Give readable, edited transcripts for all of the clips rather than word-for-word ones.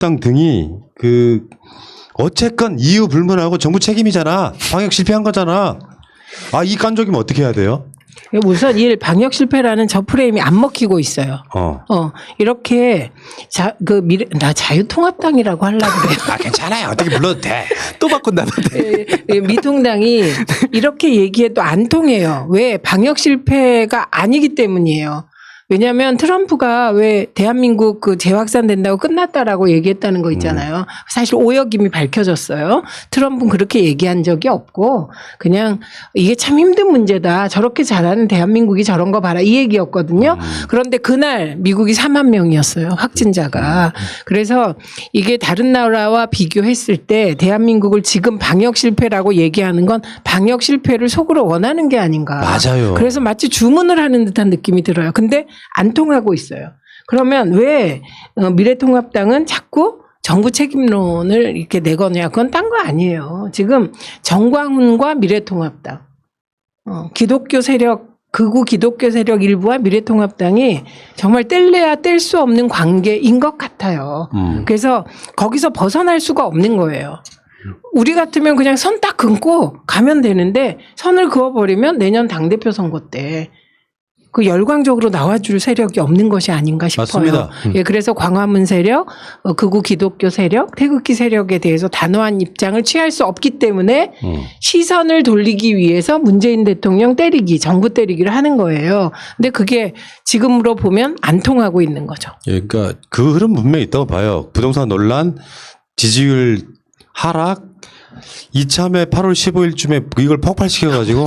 미래통합당 등이 어쨌건 이유 불문하고 정부 책임이잖아. 방역 실패한 거잖아. 이 깐족이면 어떻게 해야 돼요? 우선 이 방역 실패라는 저 프레임이 안 먹히고 있어요. 이렇게 나 자유통합당이라고 하려고 그래요. 괜찮아요. 어떻게 불러도 돼. 또 바꾼다는데. 미통당이 이렇게 얘기해도 안 통해요. 왜? 방역 실패가 아니기 때문이에요. 왜냐하면 트럼프가 왜 대한민국 재확산된다고 끝났다라고 얘기했다는 거 있잖아요. 사실 오역 이미 밝혀졌어요. 트럼프는 그렇게 얘기한 적이 없고 그냥 이게 참 힘든 문제다. 저렇게 잘하는 대한민국이 저런 거 봐라 이 얘기였거든요. 그런데 그날 미국이 4만 명이었어요. 확진자가. 그래서 이게 다른 나라와 비교했을 때 대한민국을 지금 방역 실패라고 얘기하는 건 방역 실패를 속으로 원하는 게 아닌가. 맞아요. 그래서 마치 주문을 하는 듯한 느낌이 들어요. 근데 안 통하고 있어요. 그러면 왜 미래통합당은 자꾸 정부 책임론을 이렇게 내거냐. 그건 딴 거 아니에요. 지금 정광훈과 미래통합당, 기독교 세력, 극우 기독교 세력 일부와 미래통합당이 정말 뗄래야 뗄 수 없는 관계인 것 같아요. 그래서 거기서 벗어날 수가 없는 거예요. 우리 같으면 그냥 선 딱 긋고 가면 되는데 선을 그어버리면 내년 당대표 선거 때 열광적으로 나와줄 세력이 없는 것이 아닌가 싶어요. 맞습니다. 예, 그래서 광화문 세력, 극우 기독교 세력, 태극기 세력에 대해서 단호한 입장을 취할 수 없기 때문에 시선을 돌리기 위해서 문재인 대통령 때리기, 정부 때리기를 하는 거예요. 근데 그게 지금으로 보면 안 통하고 있는 거죠. 예, 그러니까 그 흐름 분명히 있다고 봐요. 부동산 논란, 지지율 하락, 이참에 8월 15일쯤에 이걸 폭발시켜가지고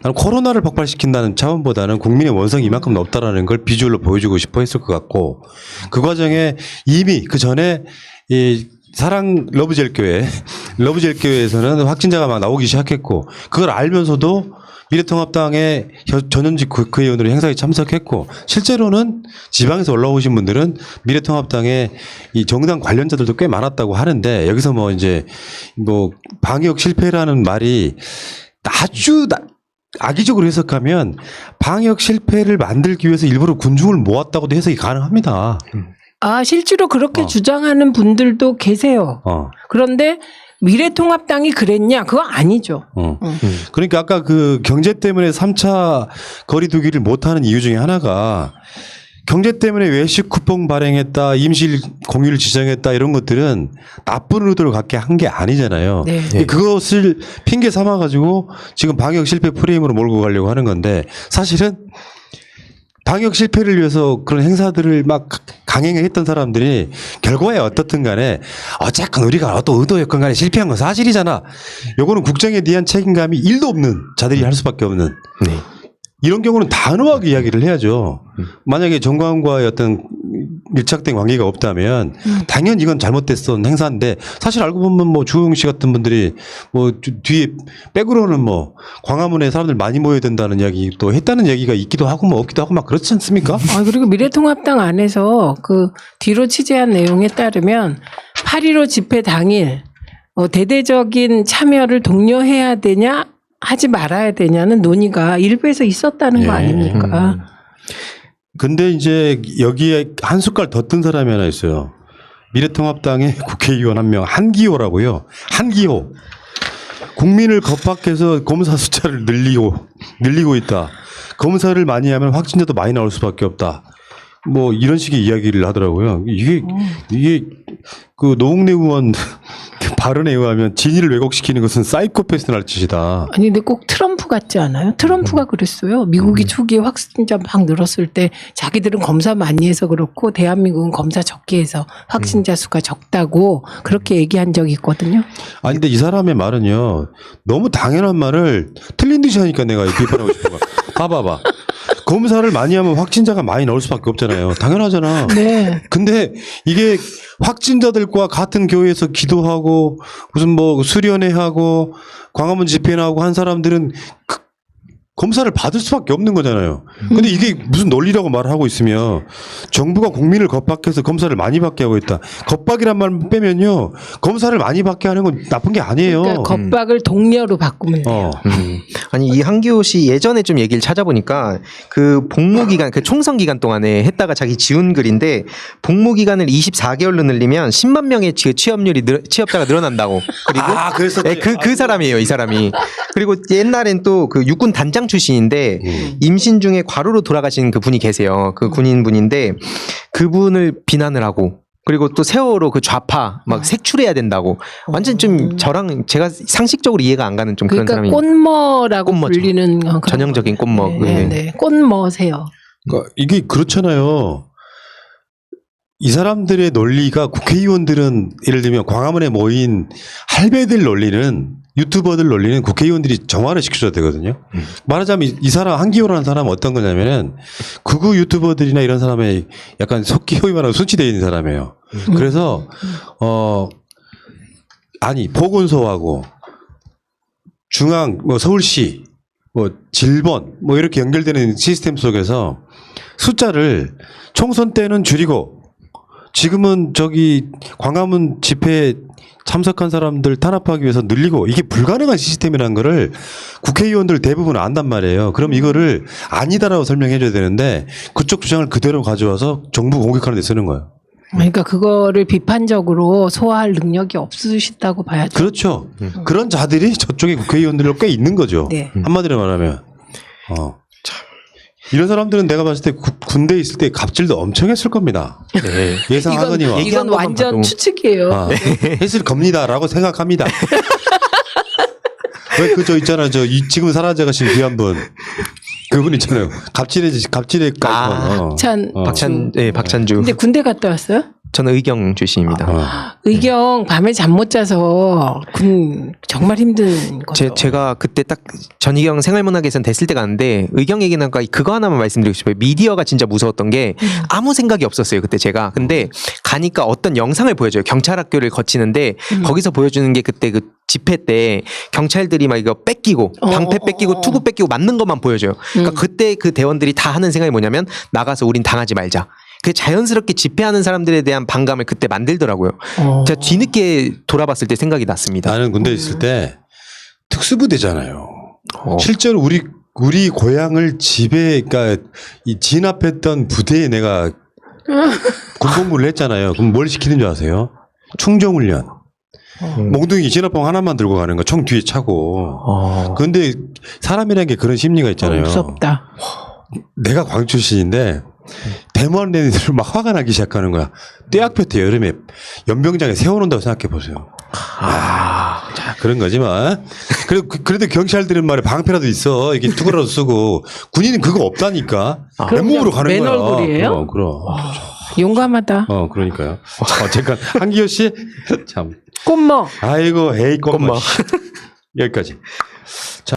나는 코로나를 폭발시킨다는 차원보다는 국민의 원성이 이만큼 높다라는 걸 비주얼로 보여주고 싶어 했을 것 같고 그 과정에 이미 그 전에 이 사랑 러브젤교회에서는 확진자가 막 나오기 시작했고 그걸 알면서도 미래통합당의 전현직 국회의원으로 행사에 참석했고 실제로는 지방에서 올라오신 분들은 미래통합당의 이 정당 관련자들도 꽤 많았다고 하는데 여기서 방역 실패라는 말이 아주 악의적으로 해석하면 방역 실패를 만들기 위해서 일부러 군중을 모았다고도 해석이 가능합니다. 실제로 그렇게 주장하는 분들도 계세요. 그런데 미래통합당이 그랬냐? 그거 아니죠. 그러니까 아까 경제 때문에 3차 거리 두기를 못하는 이유 중에 하나가 경제 때문에 외식 쿠폰 발행했다, 임실 공휴일 지정했다 이런 것들은 나쁜 의도를 갖게 한 게 아니잖아요. 네. 그것을 핑계 삼아가지고 지금 방역 실패 프레임으로 몰고 가려고 하는 건데 사실은 방역 실패를 위해서 그런 행사들을 막 강행했던 사람들이 결과에 어떻든 간에 어쨌건 우리가 어떤 의도였건 간에 실패한 건 사실이잖아. 요거는 국정에 대한 책임감이 1도 없는 자들이 할 수밖에 없는. 이런 경우는 단호하게 이야기를 해야죠. 만약에 정광훈과의 어떤 밀착된 관계가 없다면 당연히 이건 잘못됐던 행사인데 사실 알고 보면 주호영 씨 같은 분들이 뒤에 백으로는 광화문에 사람들 많이 모여야 된다는 이야기 또 했다는 얘기가 있기도 하고 없기도 하고 막 그렇지 않습니까? 그리고 미래통합당 안에서 뒤로 취재한 내용에 따르면 8.15 집회 당일 대대적인 참여를 독려해야 되냐 하지 말아야 되냐는 논의가 일부에서 있었다는 거 아닙니까? 근데 이제 여기에 한 숟갈 더 뜬 사람이 하나 있어요. 미래통합당의 국회의원 한 명, 한기호라고요. 한기호. 국민을 겁박해서 검사 숫자를 늘리고 있다. 검사를 많이 하면 확진자도 많이 나올 수밖에 없다. 이런 식의 이야기를 하더라고요. 이게 노웅래 의원 발언에 의하면 진위를 왜곡시키는 것은 사이코패스나 할 짓이다. 아니 근데 꼭 트럼프 같지 않아요? 트럼프가 그랬어요. 미국이 초기에 확진자 막 늘었을 때 자기들은 검사 많이 해서 그렇고 대한민국은 검사 적게 해서 확진자 수가 적다고 그렇게 얘기한 적이 있거든요. 아니 근데 이 사람의 말은요. 너무 당연한 말을 틀린 듯이 하니까 내가 비판하고 싶은 거야. 봐봐. 검사를 많이 하면 확진자가 많이 나올 수밖에 없잖아요. 당연하잖아. 네. 근데 이게 확진자들과 같은 교회에서 기도하고 무슨 수련회 하고 광화문 집회나 하고 한 사람들은 검사를 받을 수밖에 없는 거잖아요. 근데 이게 무슨 논리라고 말하고 있으면 정부가 국민을 겁박해서 검사를 많이 받게 하고 있다. 겁박이란 말 빼면요. 검사를 많이 받게 하는 건 나쁜 게 아니에요. 그러니까 겁박을 독려로 바꾸면 돼요. 아니 이 한기호 씨 예전에 좀 얘기를 찾아보니까 그 복무 기간 그 총선 기간 동안에 했다가 자기 지운 글인데 복무 기간을 24개월로 늘리면 10만 명의 취업자가 늘어난다고. 그리고 그래서 네, 그 사람이에요, 이 사람이. 그리고 옛날엔 또 그 육군 단장 출신인데 임신 중에 과로로 돌아가신 그 분이 계세요. 그 군인 분인데 그분을 비난을 하고 그리고 또 세월호 그 좌파 막 색출해야 된다고 완전 좀 저랑 제가 상식적으로 이해가 안 가는 좀 그런 그러니까 사람이 꽃머라고 꽃머죠. 불리는 그런 전형적인 꽃머. 네, 네. 네. 꽃머세요. 그러니까 이게 그렇잖아요. 이 사람들의 논리가 국회의원들은 예를 들면 광화문에 모인 할배들 논리는 유튜버들 논리는 국회의원들이 정화를 시켜줘야 되거든요. 말하자면 이 사람 한기호라는 사람은 어떤 거냐면은 극우 유튜버들이나 이런 사람의 약간 속기 소위 말하는 순치되어 있는 사람이에요. 그래서 아니 보건소하고 중앙 뭐 서울시 뭐 질본 뭐 이렇게 연결되는 시스템 속에서 숫자를 총선 때는 줄이고 지금은 저기 광화문 집회에 참석한 사람들 탄압하기 위해서 늘리고 이게 불가능한 시스템이라는 거를 국회의원들 대부분 안단 말이에요. 그럼 이거를 아니다라고 설명해 줘야 되는데 그쪽 주장을 그대로 가져와서 정부 공격하는 데 쓰는 거예요. 그러니까 그거를 비판적으로 소화할 능력이 없으시다고 봐야죠. 그렇죠. 그런 자들이 저쪽에 국회의원들로 꽤 있는 거죠. 네. 한마디로 말하면. 이런 사람들은 내가 봤을 때 군대에 있을 때 갑질도 엄청 했을 겁니다. 네. 예상하거니와. 이건 것만 완전 봐도. 추측이에요. 했을 겁니다라고 생각합니다. 왜 그 저 있잖아 지금 사라져가신 귀한 분 그분 있잖아요. 갑질의 박찬주. 근데 군대 갔다 왔어요? 저는 의경 출신입니다. 의경 밤에 잠 못 자서 정말 힘든 거죠. 제가 그때 딱 전희경 생활문화개선 됐을 때 갔는데 의경 얘기 나니까 그거 하나만 말씀드리고 싶어요. 미디어가 진짜 무서웠던 게 아무 생각이 없었어요. 그때 제가. 근데 가니까 어떤 영상을 보여줘요. 경찰학교를 거치는데 거기서 보여주는 게 그때 그 집회 때 경찰들이 막 이거 뺏기고 방패 뺏기고 투구 뺏기고 맞는 것만 보여줘요. 그러니까 그때 그 대원들이 다 하는 생각이 뭐냐면 나가서 우린 당하지 말자. 그 자연스럽게 집회하는 사람들에 대한 반감을 그때 만들더라고요. 제가 뒤늦게 돌아봤을 때 생각이 났습니다. 나는 군대에 있을 때 특수부대잖아요. 실제로 우리 고향을 그러니까 이 진압했던 부대에 내가 군복무를 했잖아요. 그럼 뭘 시키는 줄 아세요? 충정훈련. 몽둥이 진압봉 하나만 들고 가는 거 총 뒤에 차고. 그런데 사람이라는 게 그런 심리가 있잖아요. 무섭다. 내가 광주 출신인데 데모하는 애들 막 화가 나기 시작하는 거야. 떼약볕에 여름에 연병장에 세워놓는다고 생각해 보세요. 자, 그런 거지만. 그래도 경찰들은 말에 방패라도 있어. 이게 투구라도 쓰고. 군인은 그거 없다니까. 맨몸으로 가는 맨 거야. 얼굴이에요? 그럼. 용감하다. 그러니까요. 잠깐, 한기호 씨. 참. 꽃머. 아이고, 헤이, 꽃마. 여기까지.